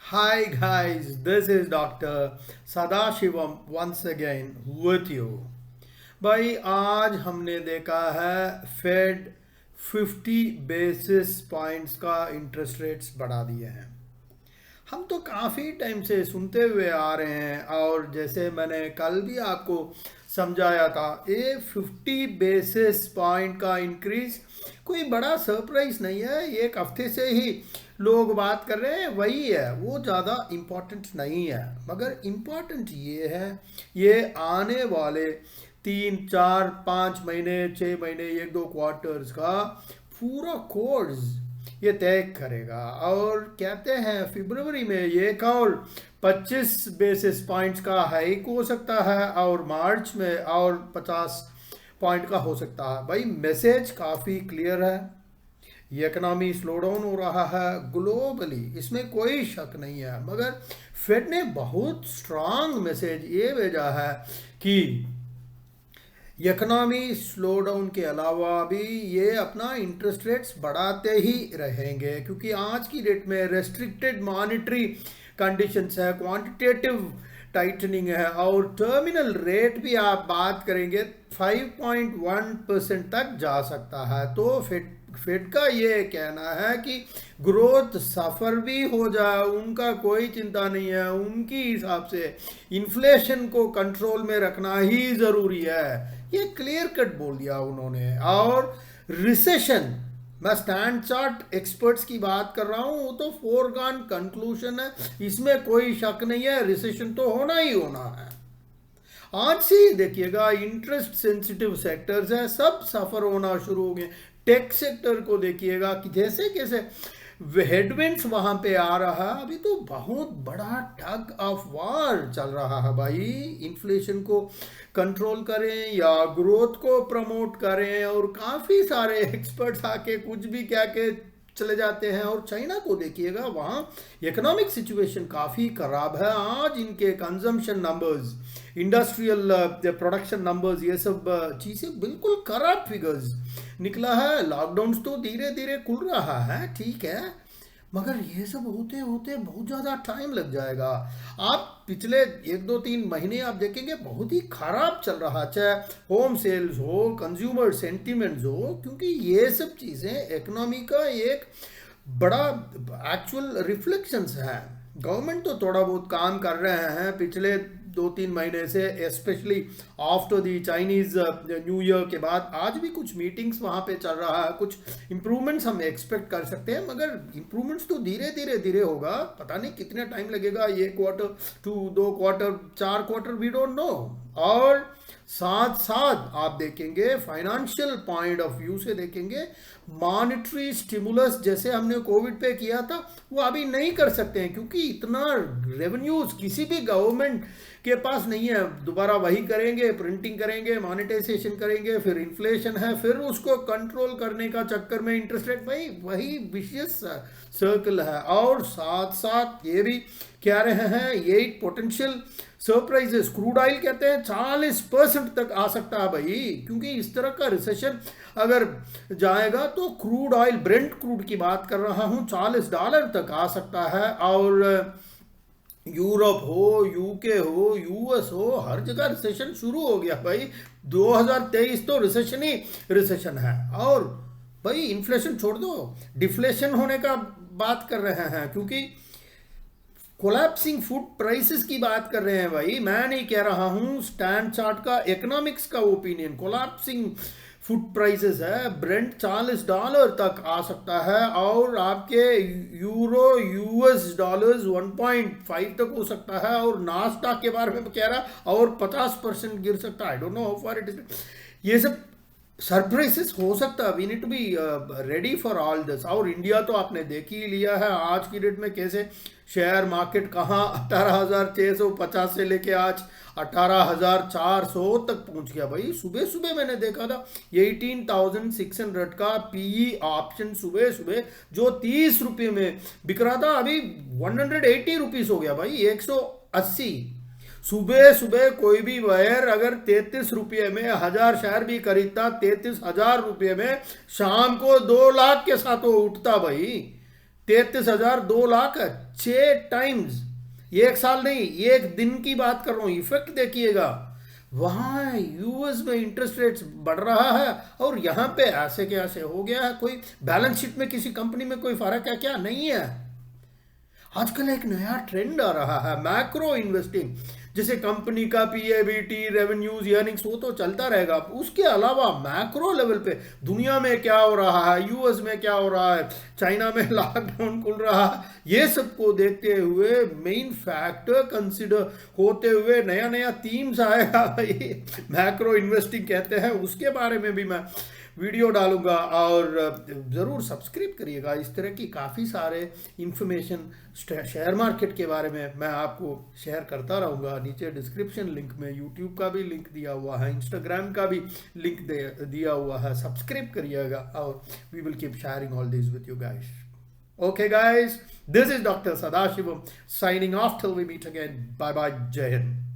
Hi guys, this is Dr. Sadashivam once again with you. भाई आज हमने देखा है फेड 50 बेसिस पॉइंट्स का इंटरेस्ट रेट्स बढ़ा दिए हैं। हम तो काफ़ी टाइम से सुनते हुए आ रहे हैं और जैसे मैंने कल भी आपको समझाया था, ये 50 बेसिस पॉइंट का इंक्रीज कोई बड़ा सरप्राइज नहीं है। एक हफ्ते से ही लोग बात कर रहे हैं, वही है, वो ज़्यादा इम्पोर्टेंट नहीं है। मगर इम्पोर्टेंट ये है, ये आने वाले 3 4 5 महीने 6 महीने 1 2 क्वार्टर्स का पूरा कोर्स ये तय करेगा। और कहते हैं फरवरी में ये और 25 बेसिस पॉइंट्स का हाइक हो सकता है और मार्च में और 50 पॉइंट का हो सकता है। भाई मैसेज काफ़ी क्लियर है, इकोनॉमी स्लो डाउन हो रहा है ग्लोबली, इसमें कोई शक नहीं है। मगर फेड ने बहुत स्ट्रांग मैसेज ये भेजा है कि इकोनॉमी स्लो डाउन के अलावा भी ये अपना इंटरेस्ट रेट्स बढ़ाते ही रहेंगे, क्योंकि आज की डेट में रेस्ट्रिक्टेड मॉनेटरी कंडीशंस है, क्वांटिटेटिव टाइटनिंग है और टर्मिनल रेट भी आप बात करेंगे 5.1% तक जा सकता है। तो फेड का ये कहना है कि ग्रोथ सफ़र भी हो जाए उनका कोई चिंता नहीं है, उनकी हिसाब से इन्फ्लेशन को कंट्रोल में रखना ही ज़रूरी है, ये क्लियर कट बोल दिया उन्होंने। और रिसेशन, मैं स्टैंड चार्ट एक्सपर्ट्स की बात कर रहा हूं, वो तो फोरगॉन कंक्लूजन है, इसमें कोई शक नहीं है, रिसेशन तो होना ही होना है। आज से ही देखिएगा इंटरेस्ट सेंसिटिव सेक्टर्स है सब सफर होना शुरू हो गए। टेक सेक्टर को देखिएगा कि जैसे कैसे हेडविंड्स वहां पे आ रहा है, अभी तो बहुत बड़ा टग ऑफ वार चल रहा है भाई। इन्फ्लेशन को कंट्रोल करें या ग्रोथ को प्रमोट करें, और काफ़ी सारे एक्सपर्ट्स आके कुछ भी क्या के चले जाते हैं। और चाइना को देखिएगा, वहाँ इकोनॉमिक सिचुएशन काफ़ी ख़राब है। आज इनके consumption numbers, industrial production numbers, ये सब चीज़ें बिल्कुल खराब फिगर्स निकला है। लॉकडाउन तो धीरे धीरे खुल रहा है, ठीक है, मगर ये सब होते होते बहुत ज़्यादा टाइम लग जाएगा। आप पिछले 1 2 3 महीने आप देखेंगे बहुत ही खराब चल रहा, चाहे होम सेल्स हो, कंज्यूमर सेंटिमेंट्स हो, क्योंकि ये सब चीज़ें इकोनॉमी का एक बड़ा एक्चुअल रिफ्लेक्शंस है। गवर्नमेंट तो थोड़ा बहुत काम कर रहे हैं पिछले 2 3 महीने से, specially after the Chinese new year के बाद। आज भी कुछ मीटिंग्स वहाँ पे चल रहा है, कुछ इम्प्रूवमेंट्स हम एक्सपेक्ट कर सकते हैं, मगर इम्प्रूवमेंट्स तो धीरे धीरे धीरे होगा, पता नहीं कितना टाइम लगेगा, 1 quarter 2 2 quarter 4 quarter, we don't know. और साथ साथ आप देखेंगे फाइनेंशियल पॉइंट ऑफ व्यू से देखेंगे, मॉनेटरी स्टिमुलस जैसे हमने कोविड पे किया था वो अभी नहीं कर सकते हैं, क्योंकि इतना रेवेन्यूज किसी भी गवर्नमेंट के पास नहीं है। दोबारा वही करेंगे, प्रिंटिंग करेंगे, मॉनेटाइजेशन करेंगे, फिर इन्फ्लेशन है, फिर उसको कंट्रोल करने का चक्कर में इंटरेस्ट रेट, भाई वही विशियस सर्कल है। और साथ साथ ये भी कह रहे हैं, ये पोटेंशियल सरप्राइजेस, क्रूड ऑयल कहते हैं 40% तक आ सकता है भाई, क्योंकि इस तरह का रिसेशन अगर जाएगा तो क्रूड ऑयल, ब्रेंट क्रूड की बात कर रहा हूं, $40 तक आ सकता है। और यूरोप हो, यूके हो, यूएस हो, हर जगह रिसेशन शुरू हो गया भाई। 2023 तो रिसेशन ही रिसेशन है। और भाई इन्फ्लेशन छोड़ दो, डिफ्लेशन होने का बात कर रहे हैं, क्योंकि कोलैप्सिंग फूड प्राइसेस की बात कर रहे हैं भाई। मैं नहीं कह रहा हूं, स्टैंड चार्ट का इकोनॉमिक्स का ओपिनियन, कोलैप्सिंग फूड प्राइसेस है, ब्रेंट $40 तक आ सकता है, और आपके यूरो यूएस डॉलर्स 1.5 तक हो सकता है। और नास्डॉक के बारे में कह रहा और 50% गिर सकता है, I don't know how far it is. ये सब सरप्राइजेस हो सकता है, we need to be ready for all this. और इंडिया तो आपने देख ही लिया है आज की डेट में कैसे शेयर मार्केट कहाँ 18,650 से लेके आज 18,400 तक पहुंच गया भाई। सुबह सुबह मैंने देखा था 18,600 का पीई ऑप्शन सुबह सुबह जो 30 रुपये में बिक रहा था, अभी 180 रुपीज हो गया भाई, 180। सुबह सुबह कोई भी वायर अगर 33 रुपये में 1000 शेयर भी खरीदता, 33,000 रुपये में शाम को 2 लाख के साथ वो उठता भाई। 33,000, 2 लाख, 6 टाइम्स। एक साल नहीं, एक दिन की बात कर रहा हूं, इफेक्ट देखिएगा। वहां यूएस में इंटरेस्ट रेट्स बढ़ रहा है और यहां पे ऐसे के ऐसे हो गया है। कोई बैलेंस शीट में किसी कंपनी में कोई फर्क है क्या? नहीं है। आजकल एक नया ट्रेंड आ रहा है, मैक्रो इन्वेस्टिंग। जैसे कंपनी का पीएबीटी, रेवेन्यूज, अर्निंग्स, वो तो चलता रहेगा। उसके अलावा मैक्रो लेवल पे दुनिया में क्या हो रहा है, यूएस में क्या हो रहा है, चाइना में लॉकडाउन खुल रहा है, ये सबको देखते हुए, मेन फैक्टर कंसिडर होते हुए नया नया थीम्स आएगा भाई, मैक्रो इन्वेस्टिंग कहते हैं, उसके बारे में भी मैं वीडियो डालूंगा। और ज़रूर सब्सक्राइब करिएगा। इस तरह की काफ़ी सारे इंफॉर्मेशन शेयर मार्केट के बारे में मैं आपको शेयर करता रहूँगा। नीचे डिस्क्रिप्शन लिंक में यूट्यूब का भी लिंक दिया हुआ है, इंस्टाग्राम का भी लिंक दिया हुआ है। सब्सक्राइब करिएगा और we will keep sharing all this with you guys. Okay guys, this is Dr. Sadashivam signing off till we meet again. Bye bye. Jai Hind.